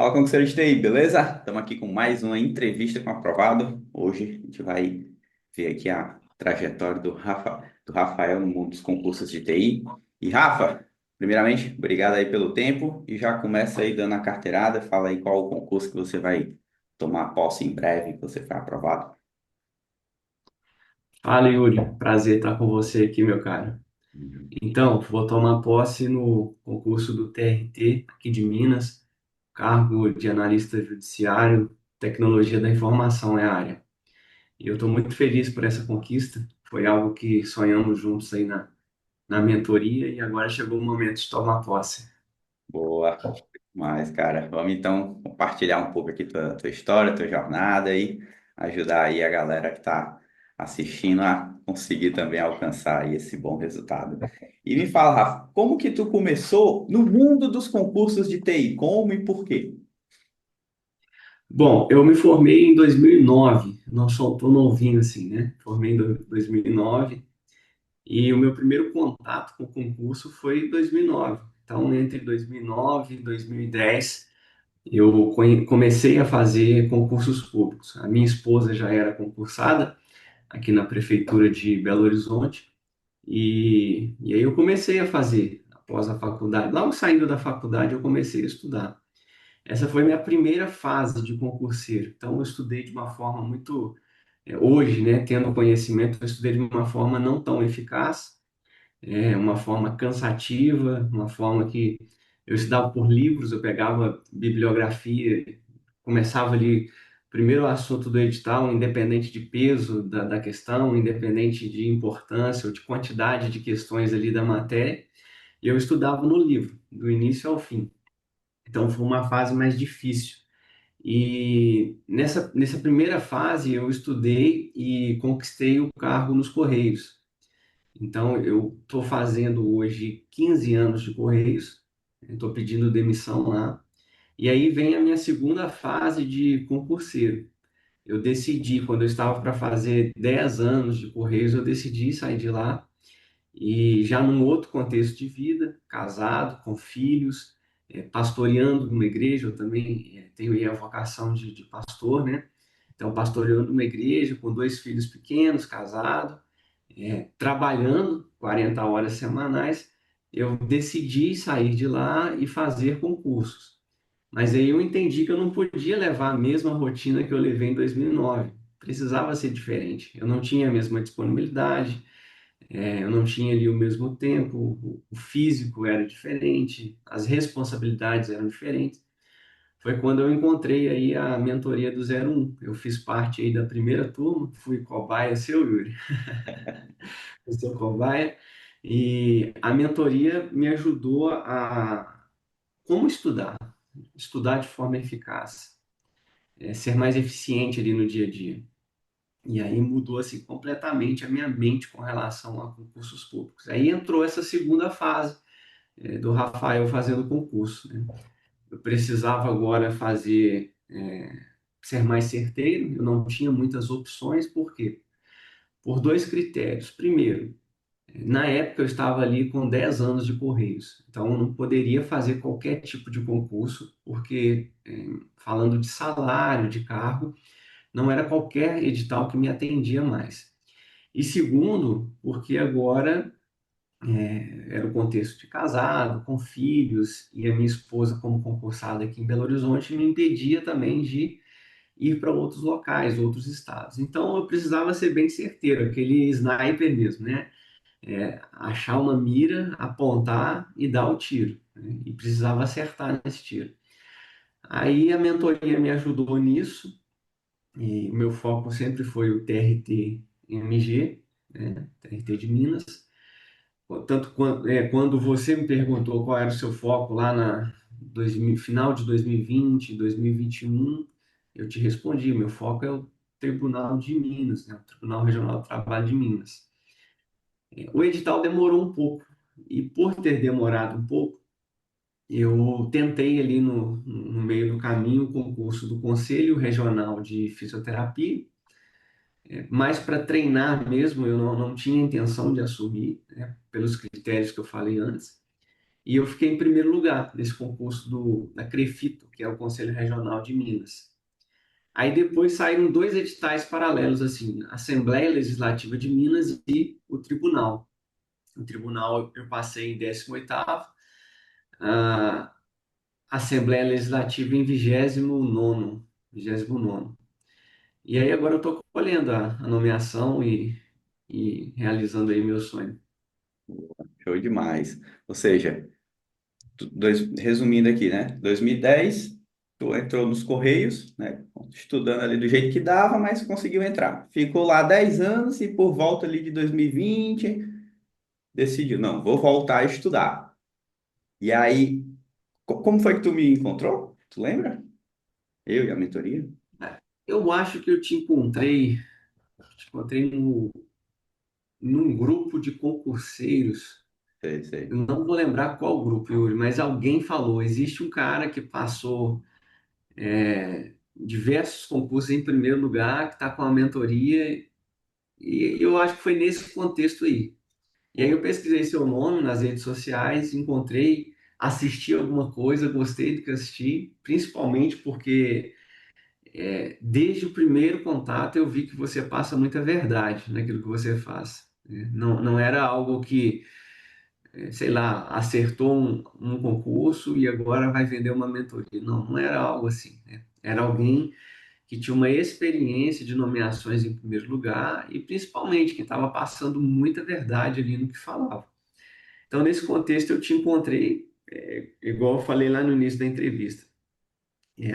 Fala, conselheiro de TI, beleza? Estamos aqui com mais uma entrevista com o aprovado. Hoje a gente vai ver aqui a trajetória do Rafael no mundo dos concursos de TI. E Rafa, primeiramente, obrigado aí pelo tempo e já começa aí dando a carteirada. Fala aí qual o concurso que você vai tomar posse em breve, que você foi aprovado. Fala, Yuri. Prazer estar com você aqui, meu cara. Então, vou tomar posse no concurso do TRT aqui de Minas, cargo de analista judiciário, tecnologia da informação é a área. E eu estou muito feliz por essa conquista. Foi algo que sonhamos juntos aí na mentoria e agora chegou o momento de tomar posse. Boa. Mas, cara, vamos então compartilhar um pouco aqui tua história, tua jornada e ajudar aí a galera que está assistindo a conseguir também alcançar aí esse bom resultado. E me fala, Rafa, como que tu começou no mundo dos concursos de TI? Como e por quê? Bom, eu me formei em 2009, não sou tão novinho assim, né? Formei em 2009. E o meu primeiro contato com o concurso foi em 2009. Então, entre 2009 e 2010, eu comecei a fazer concursos públicos. A minha esposa já era concursada aqui na prefeitura de Belo Horizonte e aí eu comecei a fazer após a faculdade. Logo saindo da faculdade, eu comecei a estudar. Essa foi minha primeira fase de concurseiro. Então, eu estudei de uma forma muito hoje, né, tendo conhecimento, eu estudei de uma forma não tão eficaz, uma forma cansativa, uma forma que eu estudava por livros, eu pegava bibliografia, começava ali, primeiro o assunto do edital, independente de peso da questão, independente de importância ou de quantidade de questões ali da matéria, e eu estudava no livro, do início ao fim. Então foi uma fase mais difícil. E nessa primeira fase eu estudei e conquistei o cargo nos Correios. Então, eu estou fazendo hoje 15 anos de Correios, estou pedindo demissão lá. E aí vem a minha segunda fase de concurseiro. Eu decidi, quando eu estava para fazer 10 anos de Correios, eu decidi sair de lá e já num outro contexto de vida, casado, com filhos, pastoreando numa igreja, eu também tenho aí a vocação de pastor, né? Então, pastoreando uma igreja com dois filhos pequenos, casado, trabalhando 40 horas semanais, eu decidi sair de lá e fazer concursos. Mas aí eu entendi que eu não podia levar a mesma rotina que eu levei em 2009. Precisava ser diferente. Eu não tinha a mesma disponibilidade, eu não tinha ali o mesmo tempo, o físico era diferente, as responsabilidades eram diferentes. Foi quando eu encontrei aí a mentoria do 01. Eu fiz parte aí da primeira turma, fui cobaia seu, Yuri. Eu sou cobaia, e a mentoria me ajudou a como estudar de forma eficaz, ser mais eficiente ali no dia a dia. E aí mudou assim completamente a minha mente com relação a concursos públicos. Aí entrou essa segunda fase do Rafael fazendo concurso, né? Eu precisava agora ser mais certeiro, eu não tinha muitas opções, por quê? Por dois critérios. Primeiro, na época eu estava ali com 10 anos de Correios, então eu não poderia fazer qualquer tipo de concurso, porque falando de salário, de cargo, não era qualquer edital que me atendia mais. E segundo, porque agora era o contexto de casado, com filhos, e a minha esposa, como concursada aqui em Belo Horizonte, me impedia também de ir para outros locais, outros estados. Então eu precisava ser bem certeiro, aquele sniper mesmo, né? Achar uma mira, apontar e dar o tiro, né? E precisava acertar nesse tiro. Aí a mentoria me ajudou nisso, e o meu foco sempre foi o TRT-MG, né? TRT de Minas. Tanto quando você me perguntou qual era o seu foco lá final de 2020, 2021, eu te respondi, meu foco é o Tribunal de Minas, né? O Tribunal Regional do Trabalho de Minas. O edital demorou um pouco, e por ter demorado um pouco, eu tentei ali no meio do caminho o concurso do Conselho Regional de Fisioterapia, mas para treinar mesmo, eu não tinha intenção de assumir, né, pelos critérios que eu falei antes. E eu fiquei em primeiro lugar nesse concurso da CREFITO, que é o Conselho Regional de Minas. Aí depois saíram dois editais paralelos, assim, a Assembleia Legislativa de Minas e o Tribunal. O Tribunal eu passei em 18º, a Assembleia Legislativa em 29º, 29º. E aí agora eu estou colhendo a nomeação e realizando aí meu sonho. Show demais. Ou seja, resumindo aqui, né? 2010, tu entrou nos Correios, né? Estudando ali do jeito que dava, mas conseguiu entrar. Ficou lá 10 anos e por volta ali de 2020 decidiu, não, vou voltar a estudar. E aí, como foi que tu me encontrou? Tu lembra? Eu e a mentoria? Eu acho que eu te encontrei num grupo de concurseiros. Sei, Eu sei. não vou lembrar qual grupo, Yuri, mas alguém falou. Existe um cara que passou diversos concursos em primeiro lugar, que está com a mentoria, e eu acho que foi nesse contexto aí. E aí eu pesquisei seu nome nas redes sociais, encontrei, assisti alguma coisa, gostei do que assisti, principalmente porque desde o primeiro contato eu vi que você passa muita verdade naquilo que você faz, né? Não era algo que, sei lá, acertou um concurso e agora vai vender uma mentoria. Não era algo assim, né? Era alguém que tinha uma experiência de nomeações em primeiro lugar e principalmente que estava passando muita verdade ali no que falava. Então, nesse contexto, eu te encontrei, igual eu falei lá no início da entrevista.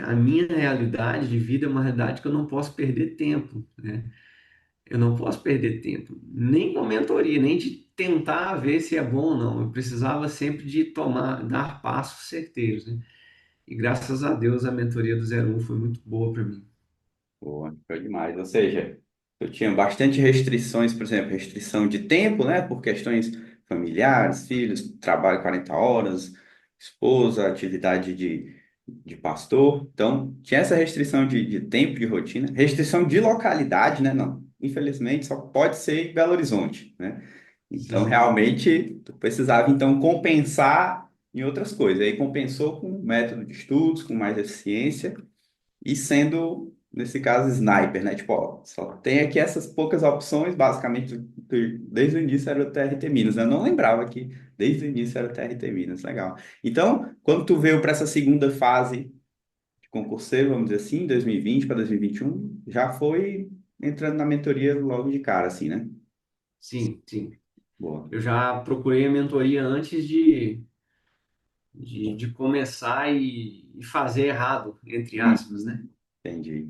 A minha realidade de vida é uma realidade que eu não posso perder tempo, né? Eu não posso perder tempo, nem com mentoria, nem de tentar ver se é bom ou não. Eu precisava sempre de dar passos certeiros, né? E graças a Deus a mentoria do 01 foi muito boa para mim. Boa, show demais. Ou seja, eu tinha bastante restrições, por exemplo, restrição de tempo, né? Por questões familiares, filhos, trabalho 40 horas, esposa, atividade de pastor. Então, tinha essa restrição de tempo, de rotina, restrição de localidade, né? Não, infelizmente, só pode ser em Belo Horizonte, né? Então, Sim, realmente, tu precisava, então, compensar em outras coisas. Aí, compensou com método de estudos, com mais eficiência, e sendo, nesse caso, sniper, né? Tipo, ó, só tem aqui essas poucas opções, basicamente, desde o início era o TRT Minas, né? Eu não lembrava que desde o início era o TRT Minas, legal. Então, quando tu veio para essa segunda fase de concurseiro, vamos dizer assim, 2020 para 2021, já foi entrando na mentoria logo de cara, assim, né? sim. Boa. Eu já procurei a mentoria antes de começar e fazer errado, entre aspas, né? Uhum. Entendi.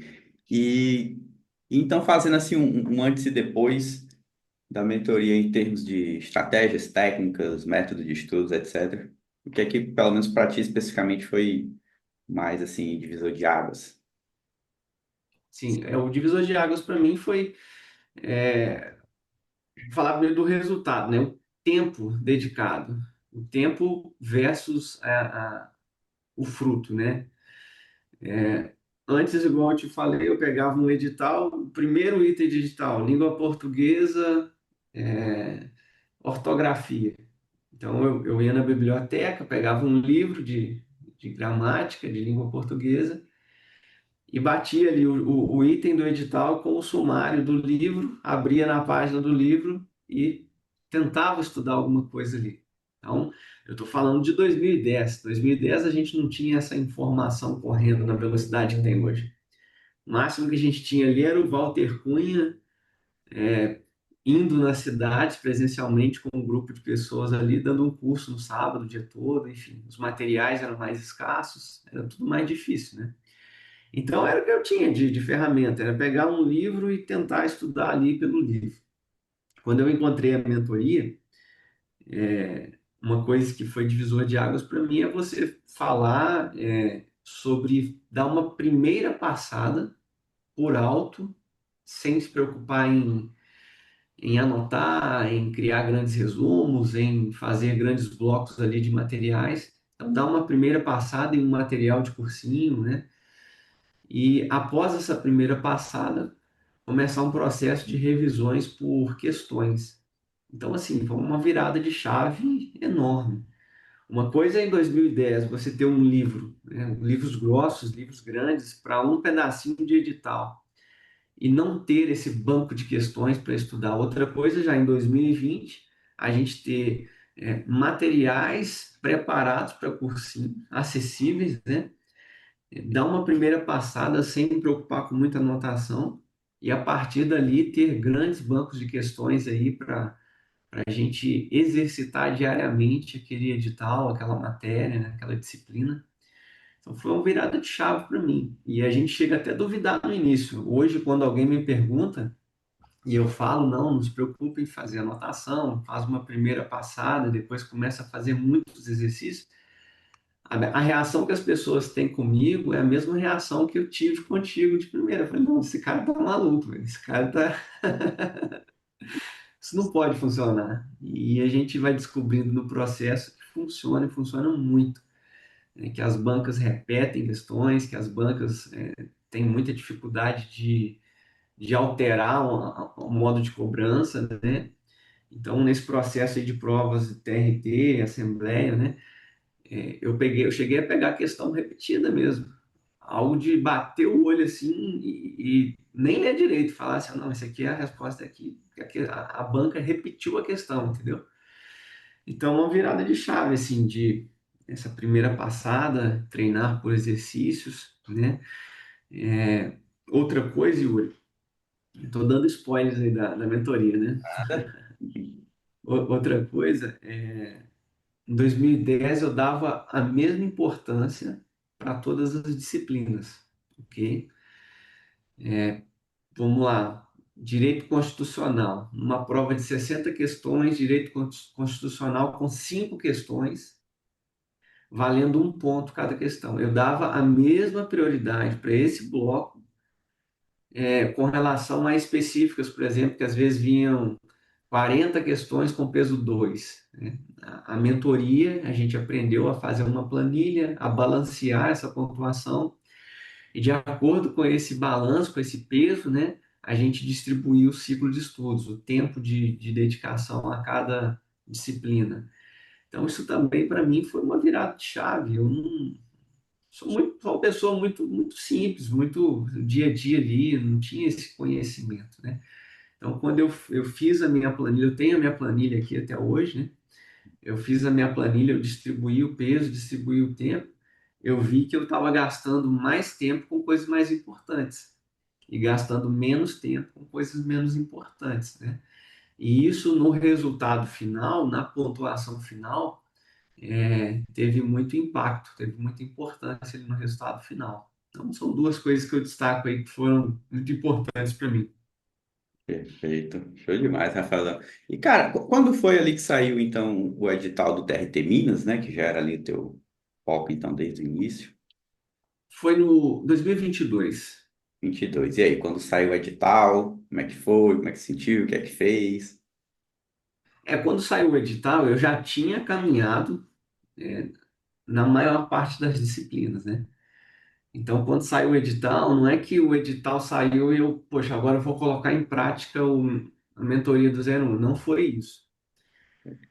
E então, fazendo assim um antes e depois da mentoria em termos de estratégias, técnicas, método de estudos, etc. O que é que, pelo menos para ti especificamente, foi mais assim, divisor de águas? Sim, o divisor de águas para mim foi falar primeiro do resultado, né? O tempo dedicado, o tempo versus o fruto, né? Antes, igual eu te falei, eu pegava um edital, o primeiro item de edital, língua portuguesa, ortografia. Então, eu ia na biblioteca, pegava um livro de gramática, de língua portuguesa, e batia ali o item do edital com o sumário do livro, abria na página do livro e tentava estudar alguma coisa ali. Então, eu estou falando de 2010. 2010 a gente não tinha essa informação correndo na velocidade que tem hoje. O máximo que a gente tinha ali era o Walter Cunha indo nas cidades presencialmente com um grupo de pessoas ali, dando um curso no sábado, o dia todo, enfim. Os materiais eram mais escassos, era tudo mais difícil, né? Então era o que eu tinha de ferramenta, era pegar um livro e tentar estudar ali pelo livro. Quando eu encontrei a mentoria, uma coisa que foi divisor de águas para mim é você falar sobre dar uma primeira passada por alto, sem se preocupar em anotar, em criar grandes resumos, em fazer grandes blocos ali de materiais. Então, dar uma primeira passada em um material de cursinho, né? E após essa primeira passada, começar um processo de revisões por questões. Então, assim, foi uma virada de chave enorme. Uma coisa é em 2010 você ter um livro, né, livros grossos, livros grandes, para um pedacinho de edital e não ter esse banco de questões para estudar. Outra coisa, já em 2020, a gente ter materiais preparados para cursinho, acessíveis, né? Dar uma primeira passada sem me preocupar com muita anotação e a partir dali ter grandes bancos de questões aí para a gente exercitar diariamente aquele edital, aquela matéria, né? Aquela disciplina. Então foi uma virada de chave para mim. E a gente chega até a duvidar no início. Hoje, quando alguém me pergunta, e eu falo, não se preocupe em fazer anotação, faz uma primeira passada, depois começa a fazer muitos exercícios. A reação que as pessoas têm comigo é a mesma reação que eu tive contigo de primeira. Eu falei, não, esse cara tá maluco, velho. Esse cara tá. Isso não pode funcionar. E a gente vai descobrindo no processo que funciona e funciona muito. Né? Que as bancas repetem questões, que as bancas têm muita dificuldade de alterar o modo de cobrança, né? Então, nesse processo aí de provas de TRT, Assembleia, né? Eu cheguei a pegar a questão repetida mesmo. Algo de bater o olho assim e nem ler direito, falar assim, não, isso aqui é a resposta aqui, porque a banca repetiu a questão, entendeu? Então, uma virada de chave, assim, de essa primeira passada, treinar por exercícios, né? É, outra coisa, Yuri, estou dando spoilers aí da mentoria, né? Nada. Outra coisa, em 2010 eu dava a mesma importância para todas as disciplinas, ok? Vamos lá. Direito constitucional. Uma prova de 60 questões, direito constitucional com 5 questões, valendo um ponto cada questão. Eu dava a mesma prioridade para esse bloco, com relação a específicas, por exemplo, que às vezes vinham 40 questões com peso 2. Né? A mentoria, a gente aprendeu a fazer uma planilha, a balancear essa pontuação, e de acordo com esse balanço, com esse peso, né, a gente distribuiu o ciclo de estudos, o tempo de dedicação a cada disciplina. Então, isso também, para mim, foi uma virada de chave. Eu não, sou uma pessoa muito simples, muito dia a dia ali, não tinha esse conhecimento, né? Então, quando eu fiz a minha planilha, eu tenho a minha planilha aqui até hoje, né? Eu fiz a minha planilha, eu distribuí o peso, distribuí o tempo, eu vi que eu estava gastando mais tempo com coisas mais importantes e gastando menos tempo com coisas menos importantes, né? E isso no resultado final, na pontuação final, teve muito impacto, teve muita importância no resultado final. Então, são duas coisas que eu destaco aí que foram muito importantes para mim. Perfeito. Show demais, Rafael. E, cara, quando foi ali que saiu, então, o edital do TRT Minas, né? Que já era ali o teu foco, então, desde o início, Foi no 2022. 22. E aí, quando saiu o edital, como é que foi? Como é que sentiu? O que é que fez? Quando saiu o edital, eu já tinha caminhado na maior parte das disciplinas, né? Então, quando saiu o edital, não é que o edital saiu e eu, poxa, agora eu vou colocar em prática a mentoria do 01. Não foi isso.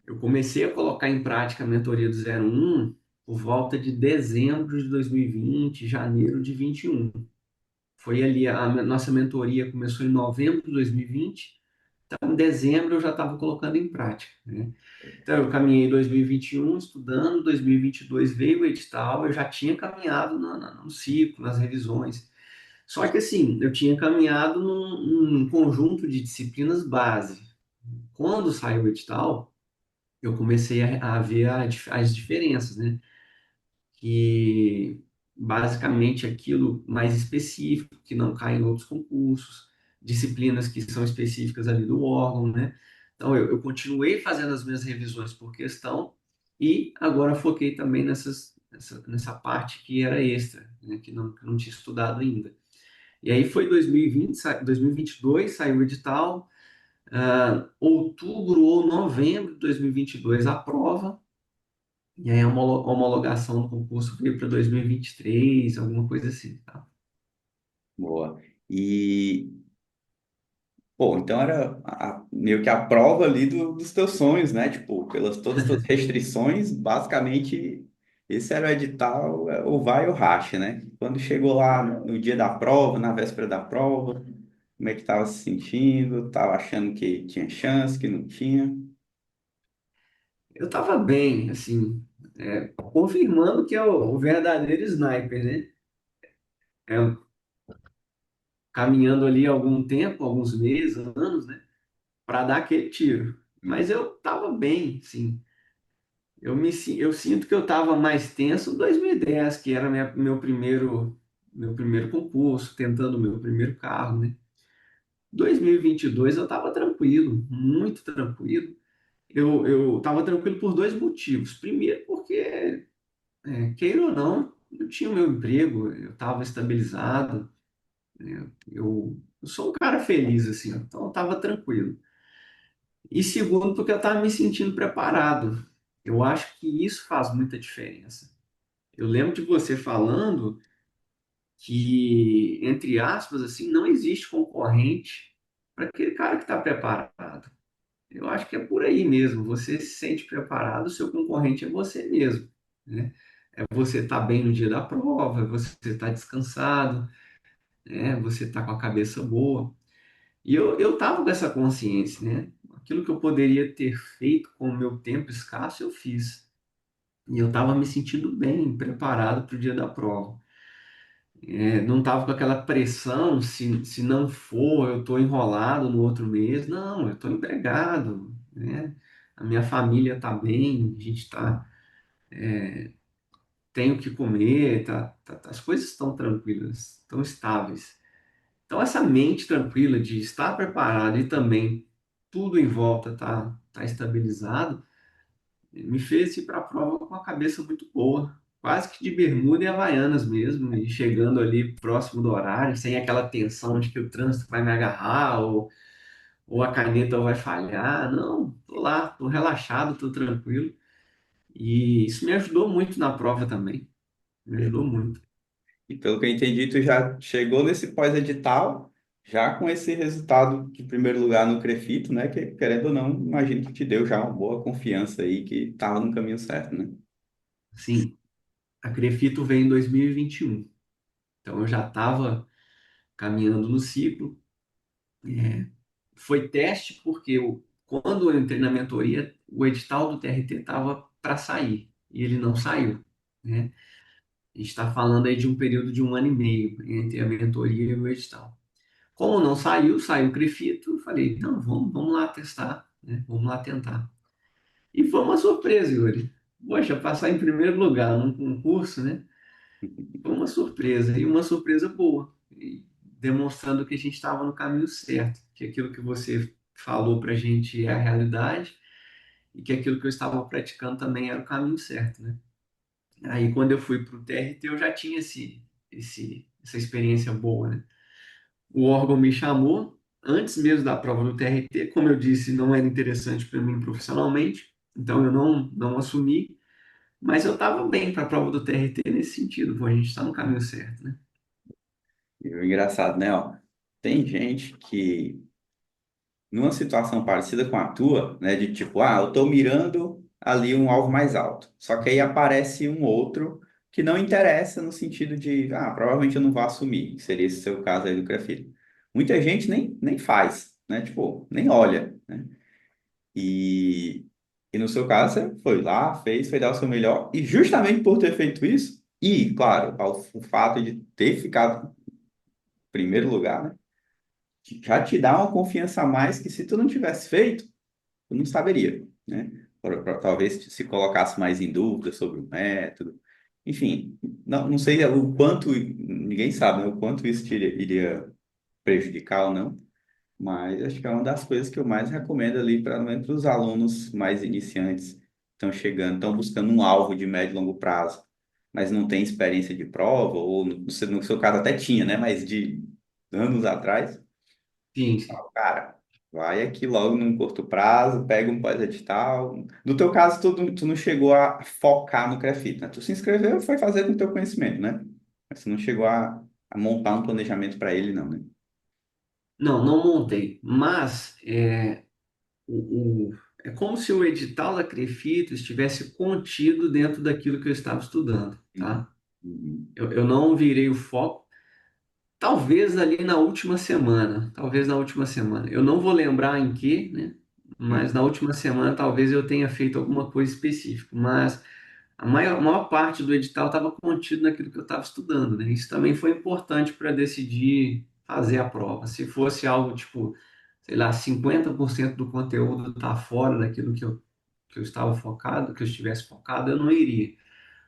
Eu comecei a colocar em prática a mentoria do 01 por volta de dezembro de 2020, janeiro de 21. Foi ali, a nossa mentoria começou em novembro de 2020, então em dezembro eu já estava colocando em prática, né? Então eu caminhei 2021 estudando, 2022 veio o edital, eu já tinha caminhado no ciclo, nas revisões. Só que assim, eu tinha caminhado num conjunto de disciplinas base. Quando saiu o edital, eu comecei a ver as diferenças, né? Que basicamente aquilo mais específico, que não cai em outros concursos, disciplinas que são específicas ali do órgão, né? Então eu continuei fazendo as minhas revisões por questão e agora foquei também nessa parte que era extra, né? Que não tinha estudado ainda. E aí foi 2020, 2022, saiu o edital, outubro ou novembro de 2022 a prova, e aí a homologação do concurso veio para 2023, alguma coisa assim, tá? Boa. E Pô, então era meio que a prova ali dos teus sonhos, né? Tipo, pelas todas as tuas restrições, basicamente, esse era o edital, ou vai ou racha, né? Quando chegou lá no dia da prova, na véspera da prova, como é que tava se sentindo? Tava achando que tinha chance, que não tinha? Eu estava bem, assim, confirmando que é o verdadeiro sniper, né? É, caminhando ali algum tempo, alguns meses, anos, né? Para dar aquele tiro. Mas eu estava bem, sim. Eu sinto que eu estava mais tenso em 2010, que era meu primeiro concurso, tentando o meu primeiro carro, né? 2022 eu estava tranquilo, muito tranquilo. Eu estava tranquilo por dois motivos. Primeiro, porque, queira ou não, eu tinha o meu emprego, eu estava estabilizado, né? Eu sou um cara feliz, assim, então eu estava tranquilo. E segundo, porque eu estava me sentindo preparado. Eu acho que isso faz muita diferença. Eu lembro de você falando que, entre aspas, assim, não existe concorrente para aquele cara que está preparado. Eu acho que é por aí mesmo. Você se sente preparado, o seu concorrente é você mesmo, né? É você estar bem no dia da prova, é você estar descansado, né? Você estar com a cabeça boa. E eu tava com essa consciência, né? Aquilo que eu poderia ter feito com o meu tempo escasso, eu fiz. E eu estava me sentindo bem, preparado para o dia da prova. Não estava com aquela pressão, se não for, eu estou enrolado no outro mês. Não, eu estou empregado, né? A minha família está bem, a gente tem o que comer, as coisas estão tranquilas, estão estáveis. Então, essa mente tranquila de estar preparado e também tudo em volta tá estabilizado, me fez ir para a prova com a cabeça muito boa, quase que de bermuda e havaianas mesmo, e chegando ali próximo do horário, sem aquela tensão de que o trânsito vai me agarrar ou a caneta vai falhar. Não, tô lá, tô relaxado, tô tranquilo. E isso me ajudou muito na prova também, me ajudou muito. E pelo que eu entendi, tu já chegou nesse pós-edital, já com esse resultado de primeiro lugar no Crefito, né? Que, querendo ou não, imagino que te deu já uma boa confiança aí que estava no caminho certo, né? Sim, a Crefito veio em 2021, então eu já estava caminhando no ciclo. Foi teste porque quando eu entrei na mentoria, o edital do TRT estava para sair e ele não saiu, né? A gente está falando aí de um período de um ano e meio entre a mentoria e o edital. Como não saiu, saiu o Crefito, eu falei, então vamos lá testar, né? Vamos lá tentar. E foi uma surpresa, Yuri. Poxa, passar em primeiro lugar num concurso, né? Foi uma surpresa, e uma surpresa boa, e demonstrando que a gente estava no caminho certo, que aquilo que você falou para a gente é a realidade, e que aquilo que eu estava praticando também era o caminho certo, né? Aí, quando eu fui para o TRT, eu já tinha essa experiência boa, né? O órgão me chamou, antes mesmo da prova do TRT, como eu disse, não era interessante para mim profissionalmente, então eu não assumi, mas eu estava bem para a prova do TRT nesse sentido, pô, a gente está no caminho certo, né? E o engraçado, né? Ó, tem gente que, numa situação parecida com a tua, né? De tipo, ah, eu tô mirando ali um alvo mais alto. Só que aí aparece um outro que não interessa no sentido de, ah, provavelmente eu não vou assumir, que seria esse seu caso aí do Crefito. Muita gente nem faz, né? Tipo, nem olha, né? E, e no seu caso, você foi lá, fez, foi dar o seu melhor, e justamente por ter feito isso, e, claro, o fato de ter ficado em primeiro lugar, né? Já te dá uma confiança a mais que se tu não tivesse feito, tu não saberia, né? Talvez se colocasse mais em dúvida sobre o método. Enfim, não sei o quanto, ninguém sabe, né, o quanto isso iria prejudicar ou não, mas acho que é uma das coisas que eu mais recomendo ali para os alunos mais iniciantes que estão chegando, estão buscando um alvo de médio e longo prazo, mas não tem experiência de prova, ou no seu caso até tinha, né? Mas de anos atrás. Sim, sim. Cara, vai aqui logo num curto prazo, pega um pós-edital. No teu caso, tu não chegou a focar no CREFIT, né? Tu se inscreveu e foi fazer com o teu conhecimento, né? Mas tu não chegou a montar um planejamento para ele, não, né? Não, não montei, mas é como se o edital da Crefito estivesse contido dentro daquilo que eu estava estudando, Uhum. tá? Uhum. Eu não virei o foco. Talvez ali na última semana, talvez na última semana. Eu não vou lembrar em que, né? Mas na última semana talvez eu tenha feito alguma coisa específica. Mas a maior parte do edital estava contido naquilo que eu estava estudando, né? Isso também foi importante para decidir fazer a prova. Se fosse algo tipo, sei lá, 50% do conteúdo está fora daquilo que eu estava focado, que eu estivesse focado, eu não iria.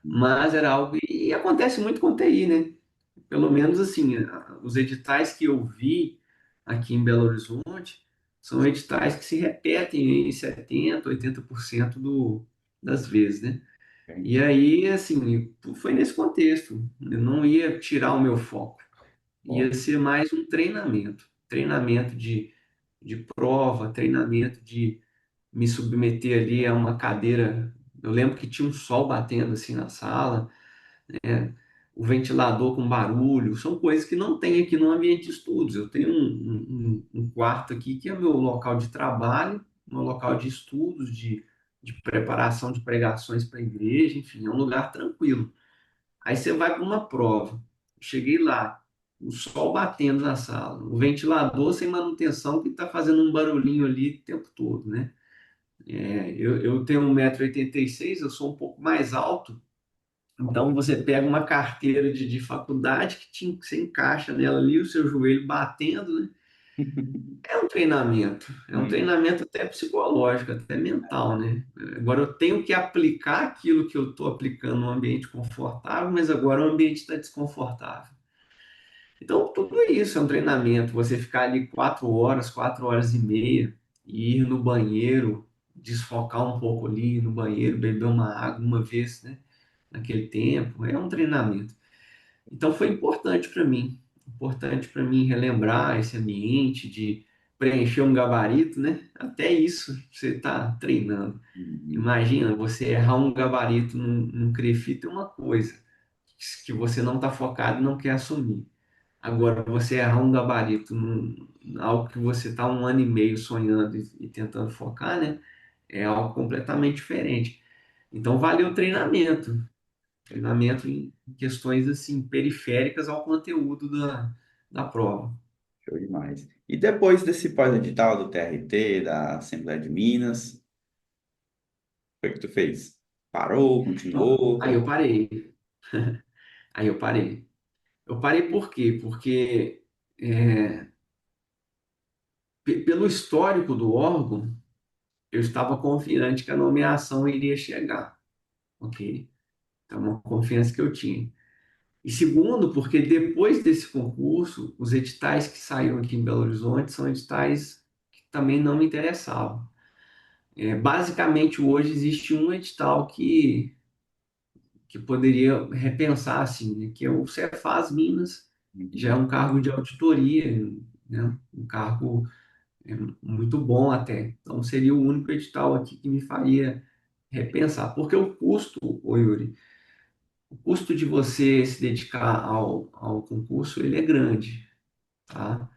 Mas era algo, e acontece muito com TI, né? Pelo menos assim, os editais que eu vi aqui em Belo Horizonte são editais que se repetem em 70, 80% das vezes, né? Ok. E aí, assim, foi nesse contexto. Eu não ia tirar o meu foco, ia Bom. ser mais um treinamento. Treinamento de prova, treinamento de me submeter ali a uma cadeira. Eu lembro que tinha um sol batendo assim na sala, né? O ventilador com barulho, são coisas que não tem aqui no ambiente de estudos. Eu tenho um quarto aqui que é meu local de trabalho, meu local de estudos, de preparação de pregações para a igreja, enfim, é um lugar tranquilo. Aí você vai para uma prova. Cheguei lá, o sol batendo na sala, o ventilador sem manutenção que está fazendo um barulhinho ali o tempo todo, né? Eu tenho 1,86 m, eu sou um pouco mais alto, então você pega uma carteira de faculdade que você encaixa nela ali, o seu joelho batendo, né? É um Hum. treinamento até psicológico, até mental, né? Agora eu tenho que aplicar aquilo que eu estou aplicando num ambiente confortável, mas agora o ambiente está desconfortável. Então tudo isso é um treinamento. Você ficar ali 4 horas, 4 horas e meia, e ir no banheiro, desfocar um pouco ali ir no banheiro, beber uma água uma vez, né? Naquele tempo, é um treinamento. Então foi importante para mim relembrar esse ambiente de preencher um gabarito, né? Até isso você está treinando. Uhum. Imagina você errar um gabarito num crefito é uma coisa que você não está focado e não quer assumir. Agora, você errar um gabarito algo que você está 1 ano e meio sonhando e tentando focar, né? É algo completamente diferente. Então, valeu o treinamento. Treinamento em questões assim periféricas ao conteúdo da prova. Show demais. E depois desse pós-edital do TRT, da Assembleia de Minas, o que foi que tu fez? Parou, Então, aí continuou? eu parei. Aí eu parei. Eu parei por quê? Porque pelo histórico do órgão, eu estava confiante que a nomeação iria chegar, ok? Então, uma confiança que eu tinha. E segundo, porque depois desse concurso, os editais que saíram aqui em Belo Horizonte são editais que também não me interessavam. Basicamente, hoje existe um edital que poderia repensar, assim, né, que é o Cefaz Minas, já é Uhum. um cargo de auditoria, né, um cargo muito bom até. Então, seria o único edital aqui que me faria repensar. Porque o custo, ô Yuri, o custo de você se dedicar ao concurso, ele é grande, tá?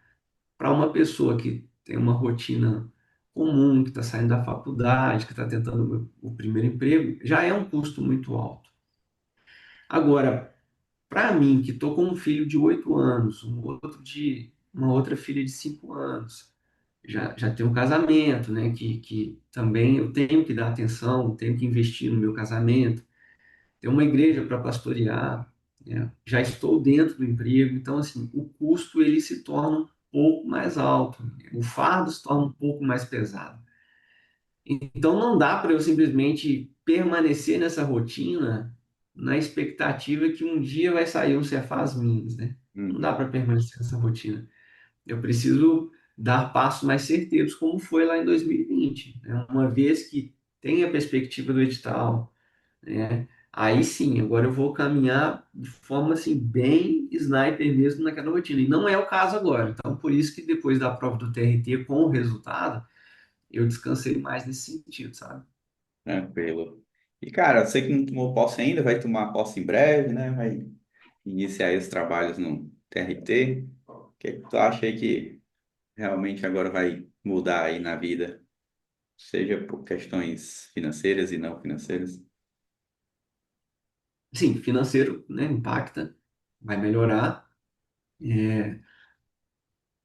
Para uma pessoa que tem uma rotina comum, que está saindo da faculdade, que está tentando o primeiro emprego, já é um custo muito alto. Agora, para mim, que estou com um filho de 8 anos, uma outra filha de 5 anos, já tenho um casamento, né? Que também eu tenho que dar atenção, tenho que investir no meu casamento, tenho uma igreja para pastorear, né? Já estou dentro do emprego, então assim, o custo ele se torna um pouco mais alto, o fardo se torna um pouco mais pesado. Então não dá para eu simplesmente permanecer nessa rotina na expectativa que um dia vai sair um Cefaz Minas, né? Não dá Uhum. para permanecer nessa rotina. Eu preciso dar passos mais certeiros, como foi lá em 2020, né? Uma vez que tem a perspectiva do edital, né? Aí sim, agora eu vou caminhar de forma assim bem sniper mesmo naquela rotina. E não é o caso agora. Então, por isso que depois da prova do TRT com o resultado, eu descansei mais nesse sentido, sabe? Tranquilo. E, cara, eu sei que não tomou posse ainda, vai tomar posse em breve, né? Vai iniciar aí os trabalhos no TRT. O que que tu acha aí que realmente agora vai mudar aí na vida, seja por questões financeiras e não financeiras? Sim, financeiro, né, impacta, vai melhorar. É,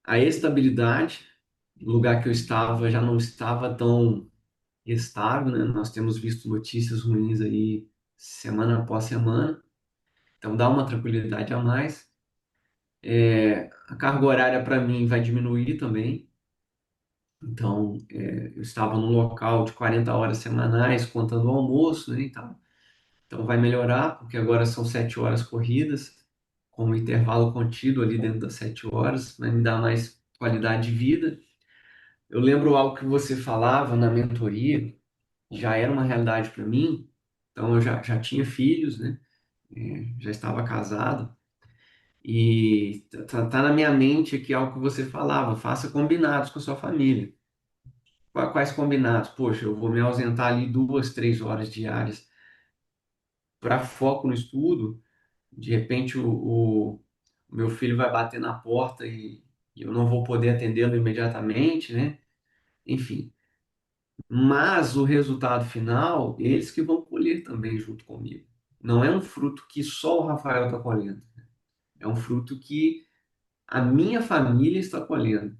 a estabilidade, o lugar que eu estava já não estava tão estável, né? Nós temos visto notícias ruins aí semana após semana, então dá uma tranquilidade a mais. A carga horária para mim vai diminuir também, então eu estava num local de 40 horas semanais, contando o almoço, né? Então vai melhorar, porque agora são 7 horas corridas, com um intervalo contido ali dentro das 7 horas, vai me dar mais qualidade de vida. Eu lembro algo que você falava na mentoria, já era uma realidade para mim, então eu já tinha filhos, né? Já estava casado, e tá na minha mente aqui algo que você falava, faça combinados com a sua família. Quais combinados? Poxa, eu vou me ausentar ali 2, 3 horas diárias para foco no estudo. De repente o meu filho vai bater na porta e eu não vou poder atendê-lo imediatamente, né? Enfim, mas o resultado final, eles que vão colher também junto comigo. Não é um fruto que só o Rafael está colhendo, é um fruto que a minha família está colhendo.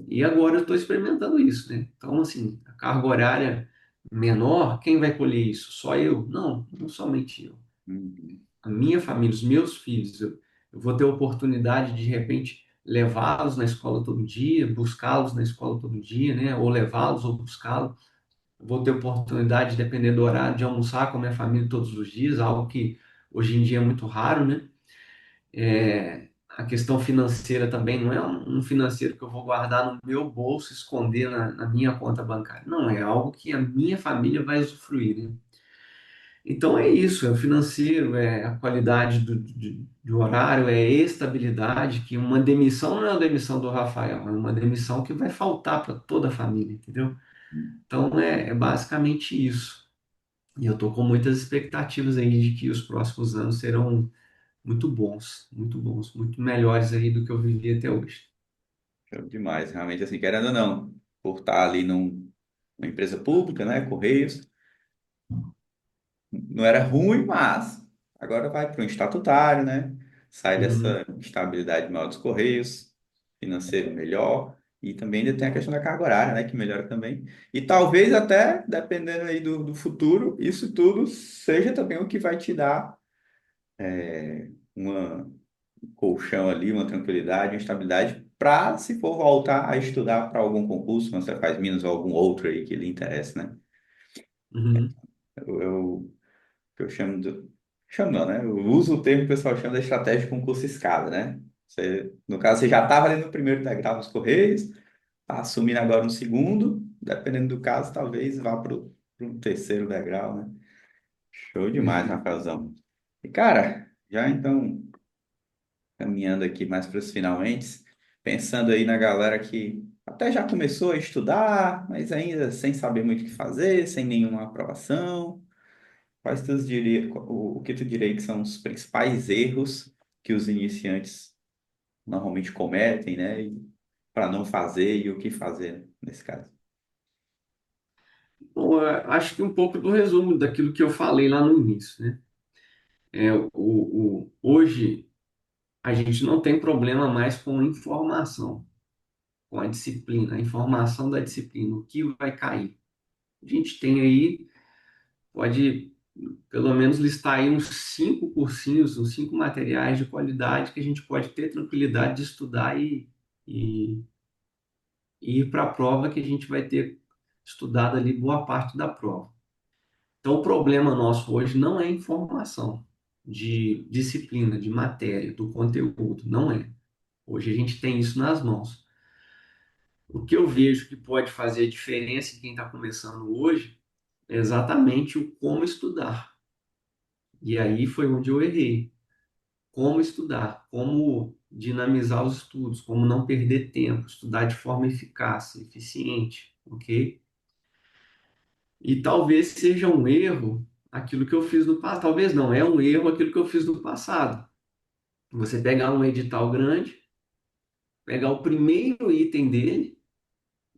E agora eu estou experimentando isso, né? Então, assim, a carga horária menor, quem vai colher isso? Só eu? Não, não somente eu. Uhum. A minha família, os meus filhos, eu vou ter a oportunidade de repente levá-los na escola todo dia, buscá-los na escola todo dia, né? Ou levá-los ou buscá-los. Eu vou ter oportunidade, dependendo do horário, de almoçar com a minha família todos os dias, algo que hoje em dia é muito raro, né? A questão financeira também não é um financeiro que eu vou guardar no meu bolso, esconder na minha conta bancária. Não, é algo que a minha família vai usufruir, né? Então é isso, é o financeiro, é a qualidade do horário, é a estabilidade, que uma demissão não é a demissão do Rafael, é uma demissão que vai faltar para toda a família, entendeu? Então é basicamente isso. E eu estou com muitas expectativas aí de que os próximos anos serão muito bons, muito melhores aí do que eu vivi até hoje. Show demais, realmente assim, querendo ou não, por estar ali numa empresa pública, né, Correios, não era ruim, mas agora vai para um estatutário, né? Sai Uhum, dessa estabilidade maior dos Correios, financeiro melhor, e também ainda tem a questão da carga horária, né? Que melhora também. E talvez até, dependendo aí do futuro, isso tudo seja também o que vai te dar uma um colchão ali, uma tranquilidade, uma estabilidade, para se for voltar a estudar para algum concurso, quando você faz Minas ou algum outro aí que lhe interesse, né? uhum. Eu que eu chamo de. Chamo não, né? Eu uso o termo que o pessoal chama de estratégia de concurso escada, né? Você, no caso, você já estava ali no primeiro degrau dos Correios, está assumindo agora no segundo, dependendo do caso, talvez vá para um terceiro degrau, né? Show demais, Perfeito. Rafaelzão. E, cara, já então, caminhando aqui mais para os finalmente, pensando aí na galera que até já começou a estudar, mas ainda sem saber muito o que fazer, sem nenhuma aprovação. Quais tu diria, o que tu diria que são os principais erros que os iniciantes normalmente cometem, né? Para não fazer e o que fazer nesse caso? Bom, eu acho que um pouco do resumo daquilo que eu falei lá no início, né? Hoje a gente não tem problema mais com informação, com a disciplina, a informação da disciplina, o que vai cair. A gente tem aí, pode pelo menos listar aí uns 5 cursinhos, uns 5 materiais de qualidade que a gente pode ter tranquilidade de estudar e, e ir para a prova que a gente vai ter estudado ali boa parte da prova. Então, o problema nosso hoje não é informação de disciplina, de matéria, do conteúdo, não é. Hoje a gente tem isso nas mãos. O que eu vejo que pode fazer a diferença em quem está começando hoje é exatamente o como estudar. E aí foi onde eu errei. Como estudar, como dinamizar os estudos, como não perder tempo, estudar de forma eficaz, eficiente, ok? E talvez seja um erro aquilo que eu fiz no passado. Talvez não, é um erro aquilo que eu fiz no passado. Você pegar um edital grande, pegar o primeiro item dele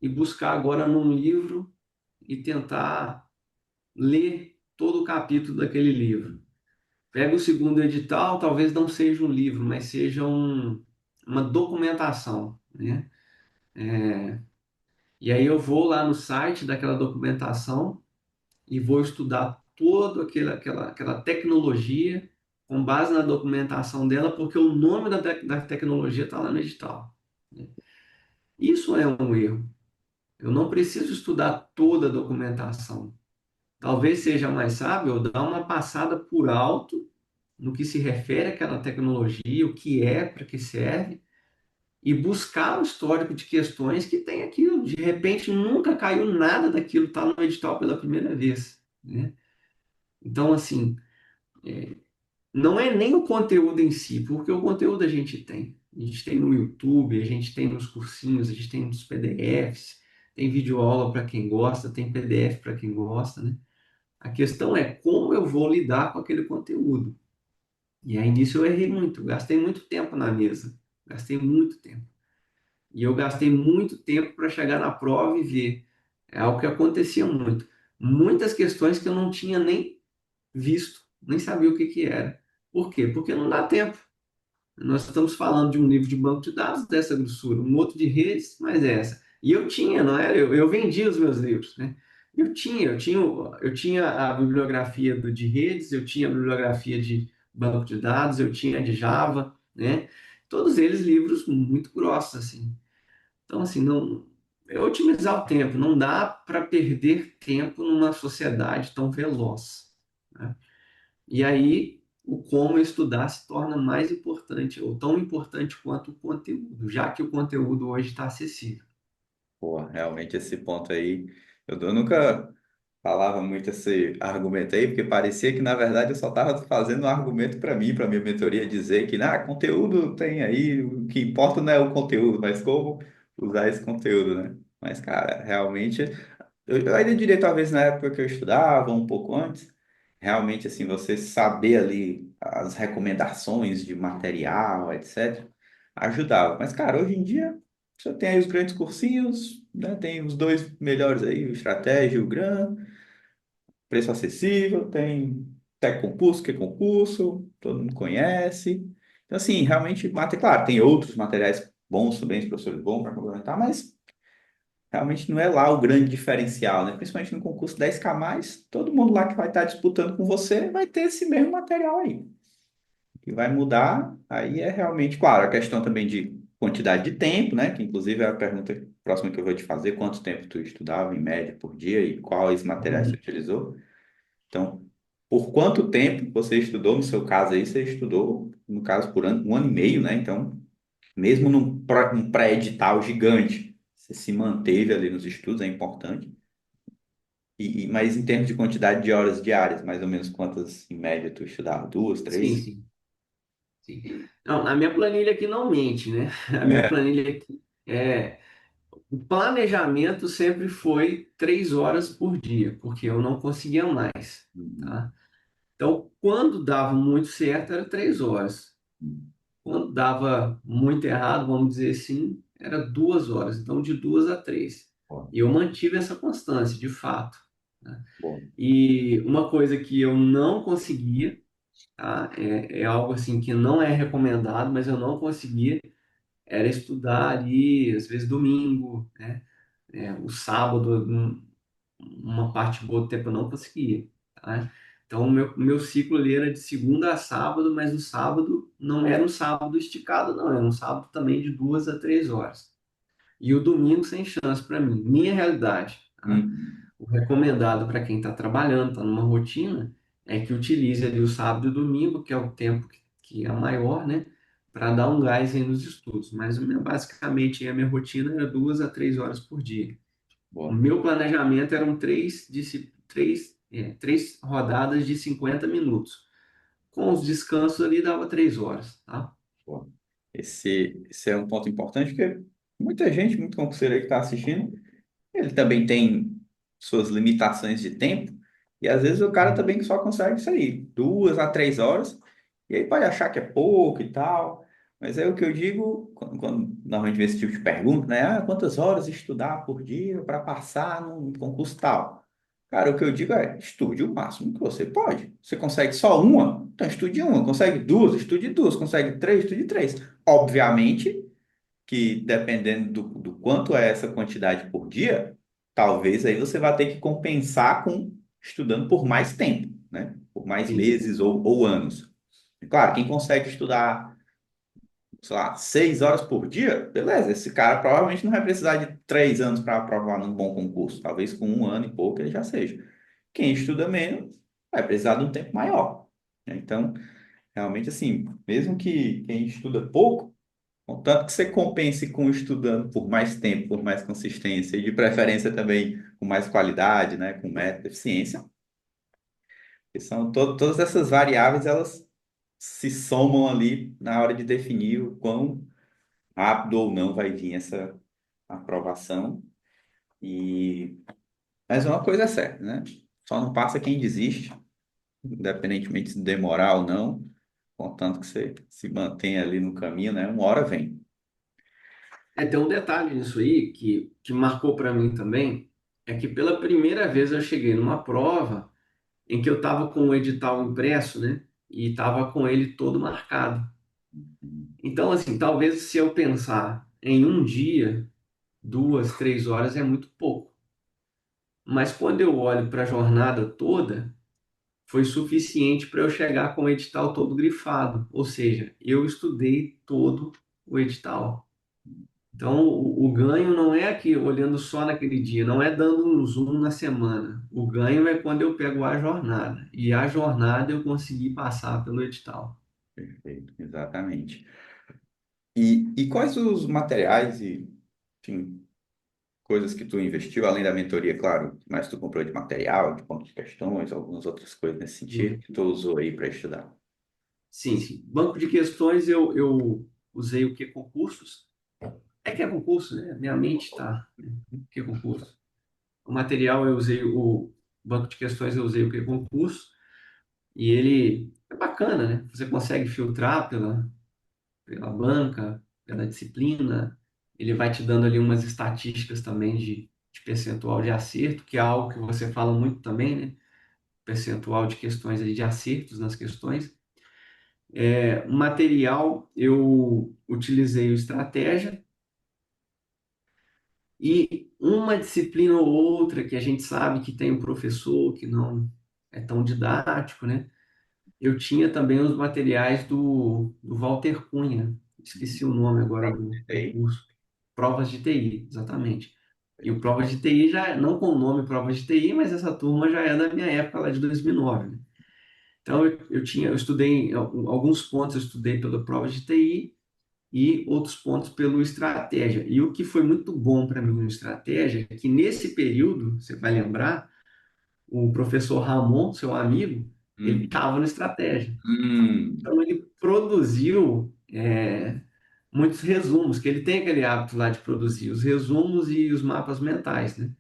e buscar agora num livro e tentar ler todo o capítulo daquele livro. Pega o segundo edital, talvez não seja um livro, mas seja uma documentação, né? E aí eu vou lá no site daquela documentação e vou estudar toda aquela tecnologia com base na documentação dela, porque o nome da tecnologia está lá no edital, né? Isso é um erro. Eu não preciso estudar toda a documentação. Talvez seja mais sábio eu dar uma passada por alto no que se refere àquela tecnologia, o que é, para que serve, e buscar o histórico de questões que tem aquilo. De repente, nunca caiu nada daquilo, está no edital pela primeira vez, né? Então, assim, não é nem o conteúdo em si, porque o conteúdo a gente tem. A gente tem no YouTube, a gente tem nos cursinhos, a gente tem nos PDFs, tem videoaula para quem gosta, tem PDF para quem gosta, né? A questão é como eu vou lidar com aquele conteúdo. E aí nisso eu errei muito, gastei muito tempo na mesa, gastei muito tempo. E eu gastei muito tempo para chegar na prova e ver. É algo que acontecia muito. Muitas questões que eu não tinha nem visto, nem sabia o que que era. Por quê? Porque não dá tempo. Nós estamos falando de um livro de banco de dados dessa grossura, um outro de redes, mas é essa. E eu tinha, não era? Eu vendia os meus livros, né? Eu tinha a bibliografia de redes, eu tinha a bibliografia de banco de dados, eu tinha de Java, né? Todos eles livros muito grossos, assim. Então, assim, não é otimizar o tempo, não dá para perder tempo numa sociedade tão veloz, né? E aí, o como estudar se torna mais importante, ou tão importante quanto o conteúdo, já que o conteúdo hoje está acessível. Pô, realmente esse ponto aí, eu nunca falava muito esse argumento aí, porque parecia que, na verdade, eu só estava fazendo um argumento para mim, para minha mentoria, dizer que, conteúdo tem aí, o que importa não é o conteúdo, mas como usar esse conteúdo, né? Mas, cara, realmente, eu ainda diria, talvez na época que eu estudava, um pouco antes, realmente, assim, você saber ali as recomendações de material, etc., ajudava. Mas, cara, hoje em dia, você tem aí os grandes cursinhos, né? Tem os dois melhores aí, o Estratégia e o Gran, preço acessível, tem Tec Concurso, que é concurso, todo mundo conhece. Então, assim, realmente, claro, tem outros materiais bons também, os professores bons para complementar, mas realmente não é lá o grande diferencial, né? Principalmente no concurso 10K+, todo mundo lá que vai estar disputando com você vai ter esse mesmo material aí. O que vai mudar aí é realmente, claro, a questão também de quantidade de tempo, né? Que inclusive é a pergunta próxima que eu vou te fazer, quanto tempo tu estudava em média por dia e quais materiais tu Uhum. utilizou. Então, por quanto tempo você estudou? No seu caso aí, você estudou, no caso, por um ano e meio, né? Então, mesmo num pré-edital gigante, você se manteve ali nos estudos, é importante. Mas em termos de quantidade de horas diárias, mais ou menos quantas em média tu estudava? Duas, Sim, três? sim, sim. Não, a minha planilha aqui não mente, né? A minha É. planilha aqui o planejamento sempre foi 3 horas por dia, porque eu não conseguia mais, Uhum. tá? Então, quando dava muito certo, era 3 horas. Quando dava muito errado, vamos dizer assim, era 2 horas. Então, de 2 a 3. Boa, E eu mantive essa constância, de fato, né? boa. E uma coisa que eu não conseguia, tá? É algo assim que não é recomendado, mas eu não conseguia, era estudar ali, às vezes domingo, né? O sábado, uma parte boa do tempo eu não conseguia, tá? Então, o meu ciclo ali era de segunda a sábado, mas o sábado não era um sábado esticado, não, era um sábado também de 2 a 3 horas. E o domingo sem chance para mim, minha realidade, tá? Uhum. O recomendado para quem está trabalhando, está numa rotina, é que utilize ali o sábado e o domingo, que é o tempo que é maior, né? Para dar um gás aí nos estudos. Mas basicamente a minha rotina era 2 a 3 horas por dia. O Boa, meu planejamento eram três rodadas de 50 minutos. Com os descansos ali dava 3 horas, tá? boa. Esse é um ponto importante, porque muita gente, muito concurseiro aí que está assistindo, ele também tem suas limitações de tempo, e às vezes o cara Uhum. também só consegue isso aí, 2 a 3 horas, e aí pode achar que é pouco e tal. Mas é o que eu digo quando normalmente vê esse tipo de pergunta, né? Ah, quantas horas estudar por dia para passar num concurso tal? Cara, o que eu digo é, estude o máximo que você pode. Você consegue só uma? Então estude uma. Consegue duas? Estude duas. Consegue três? Estude três. Obviamente que dependendo do quanto é essa quantidade por dia, talvez aí você vá ter que compensar com estudando por mais tempo, né? Por mais Sim. meses ou anos. Claro, quem consegue estudar, sei lá, 6 horas por dia, beleza, esse cara provavelmente não vai precisar de 3 anos para aprovar num bom concurso. Talvez com 1 ano e pouco ele já seja. Quem estuda menos vai precisar de um tempo maior, né? Então, realmente assim, mesmo que quem estuda pouco, contanto que você compense com estudando por mais tempo, por mais consistência e de preferência também com mais qualidade, né, com método, eficiência, que são todas essas variáveis, elas se somam ali na hora de definir o quão rápido ou não vai vir essa aprovação. E mas uma coisa é certa, né? Só não passa quem desiste, independentemente se demorar ou não, contanto que você se mantenha ali no caminho, né? Uma hora vem. Tem um detalhe nisso aí que marcou para mim também, é que pela primeira vez eu cheguei numa prova em que eu estava com o edital impresso, né? E estava com ele todo marcado. Então, assim, talvez se eu pensar em um dia, 2, 3 horas é muito pouco. Mas quando eu olho para a jornada toda, foi suficiente para eu chegar com o edital todo grifado. Ou seja, eu estudei todo o edital. Então, o ganho não é aqui olhando só naquele dia, não é dando um zoom na semana. O ganho é quando eu pego a jornada. E a jornada eu consegui passar pelo edital. Perfeito, exatamente. E quais os materiais e, enfim, coisas que tu investiu, além da mentoria, claro, mas tu comprou de material, de ponto de questões, algumas outras coisas nesse sentido, Sim, que tu usou aí para estudar? sim. Sim. Banco de questões eu usei o que concursos. É que é concurso, né? Minha mente está. Que concurso? O material eu usei o banco de questões, eu usei o que concurso. E ele é bacana, né? Você consegue filtrar pela banca, pela disciplina. Ele vai te dando ali umas estatísticas também de percentual de acerto, que é algo que você fala muito também, né? Percentual de questões ali, de acertos nas questões. O material, eu utilizei o estratégia e uma disciplina ou outra que a gente sabe que tem um professor que não é tão didático, né? Eu tinha também os materiais do Walter Cunha, esqueci o nome agora do Aí, curso. Provas de TI, exatamente. E o Provas de TI já, não com o nome Provas de TI, mas essa turma já é da minha época lá de 2009, né? Então eu estudei alguns pontos, eu estudei pela Provas de TI e outros pontos pelo Estratégia. E o que foi muito bom para mim no Estratégia é que nesse período, você vai lembrar, o professor Ramon, seu amigo, ele hum, estava no Estratégia. hum, Então, ele produziu muitos resumos, que ele tem aquele hábito lá de produzir os resumos e os mapas mentais, né?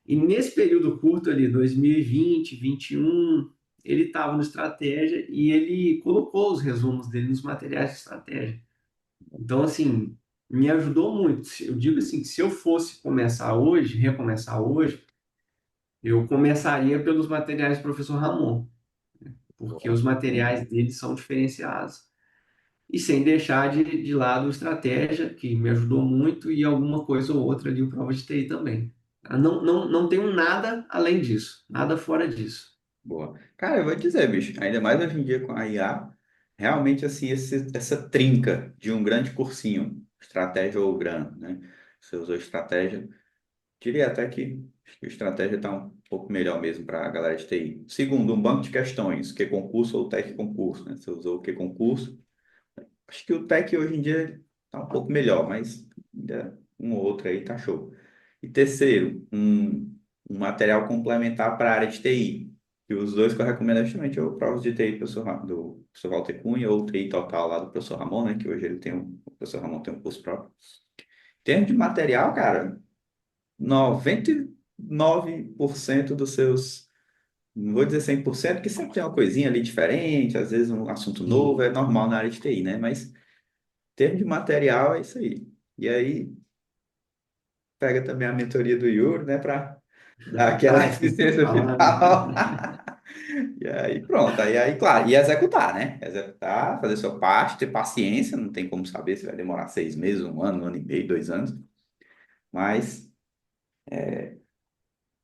E nesse período curto ali, 2020, 2021, ele estava no Estratégia e ele colocou os resumos dele nos materiais de estratégia. Então, assim, me ajudou muito. Eu digo assim, que se eu fosse começar hoje, recomeçar hoje, eu começaria pelos materiais do professor Ramon, porque boa, os materiais dele são diferenciados. E sem deixar de lado a estratégia, que me ajudou muito, e alguma coisa ou outra ali, o prova de TI também. Não tenho nada além disso, nada fora disso. boa. Cara, eu vou te dizer, bicho, ainda mais hoje em dia com a IA, realmente, assim, essa trinca de um grande cursinho, estratégia ou grana, né? Você usou estratégia, diria até que acho que a estratégia está um pouco melhor mesmo para a galera de TI. Segundo, um banco de questões, que concurso ou tech concurso, né? Você usou o que concurso? Acho que o tech hoje em dia está um pouco melhor, mas ainda um ou outro aí tá show. E terceiro, um material complementar para a área de TI. E os dois que eu recomendo é justamente o Provas de TI do do professor Walter Cunha ou TI Total lá do professor Ramon, né? Que hoje ele tem o professor Ramon tem um curso próprio. Em termos de material, cara, 99% dos seus, não vou dizer 100%, porque sempre tem uma coisinha ali diferente, às vezes um assunto novo, Sim, é normal na área de TI, né? Mas termos de material, é isso aí. E aí, pega também a mentoria do Yuri, né, para dar aquela Ah, esqueci de eficiência falar, né? final. E aí, pronto. Aí, claro, e executar, né? Executar, fazer sua parte, ter paciência, não tem como saber se vai demorar 6 meses, um ano e meio, 2 anos. Mas,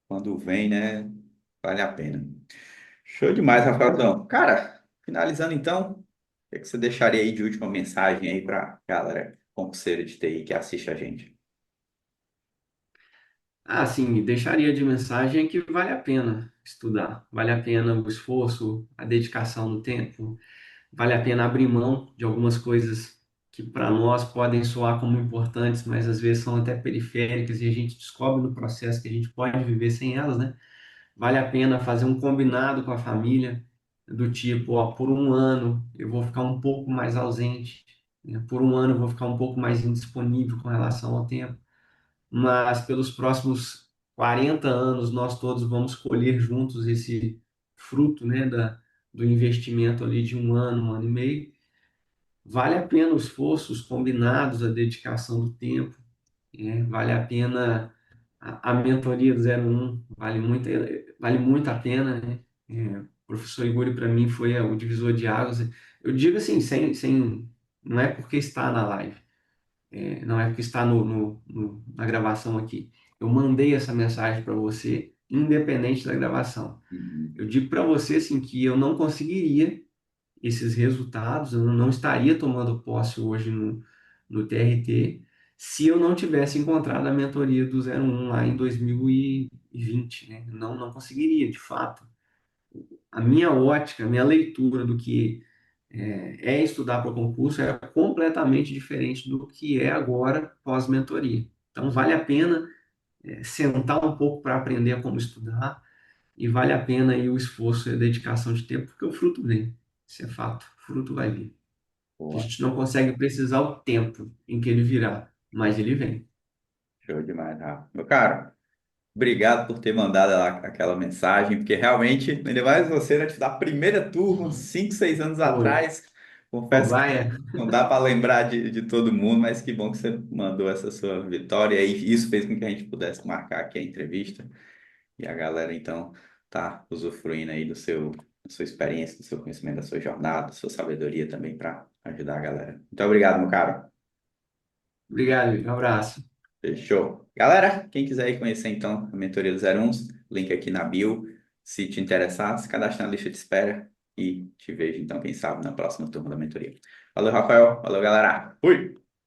quando vem, né, vale a pena. Show demais, Rafael. Cara, finalizando então, o que é que você deixaria aí de última mensagem aí para galera concurseira de TI que assiste a gente? Ah, sim, deixaria de mensagem que vale a pena estudar, vale a pena o esforço, a dedicação no tempo, vale a pena abrir mão de algumas coisas que para nós podem soar como importantes, mas às vezes são até periféricas e a gente descobre no processo que a gente pode viver sem elas, né? Vale a pena fazer um combinado com a família, do tipo, ó, por um ano eu vou ficar um pouco mais ausente, né? Por um ano eu vou ficar um pouco mais indisponível com relação ao tempo, mas pelos próximos 40 anos nós todos vamos colher juntos esse fruto, né, do investimento ali de um ano e meio. Vale a pena os esforços combinados, a dedicação do tempo, né? Vale a pena a mentoria do 01, vale muito a pena, né? O professor Igor, para mim, foi o divisor de águas. Eu digo assim, não é porque está na live, não é porque está na gravação aqui. Eu mandei essa mensagem para você, independente da gravação. Uhum. Eu digo para você assim, que eu não conseguiria esses resultados, eu não estaria tomando posse hoje no TRT se eu não tivesse encontrado a mentoria do 01 lá em 2020, né? Não conseguiria, de fato. A minha ótica, a minha leitura do que é estudar para o concurso é completamente diferente do que é agora pós-mentoria. Então, vale a pena sentar um pouco para aprender como estudar e vale a pena aí o esforço e a dedicação de tempo, porque o fruto vem. Isso é fato, o fruto vai vir. A Boa. gente não consegue precisar o tempo em que ele virá, mas ele vem. Show demais, Rafa. Meu caro, obrigado por ter mandado lá aquela mensagem, porque realmente, ainda mais você, né, da primeira turma, 5, 6 anos Foi. atrás, confesso que Cobaia. não dá para lembrar de todo mundo, mas que bom que você mandou essa sua vitória, e isso fez com que a gente pudesse marcar aqui a entrevista, e a galera, então, tá usufruindo aí da sua experiência, do seu conhecimento, da sua jornada, da sua sabedoria também para ajudar a galera. Muito obrigado, meu caro. Obrigado, um abraço. Fechou. Galera, quem quiser ir conhecer então a mentoria do 01, link aqui na bio. Se te interessar, se cadastre na lista de espera e te vejo então, quem sabe, na próxima turma da mentoria. Valeu, Rafael. Valeu, galera. Fui!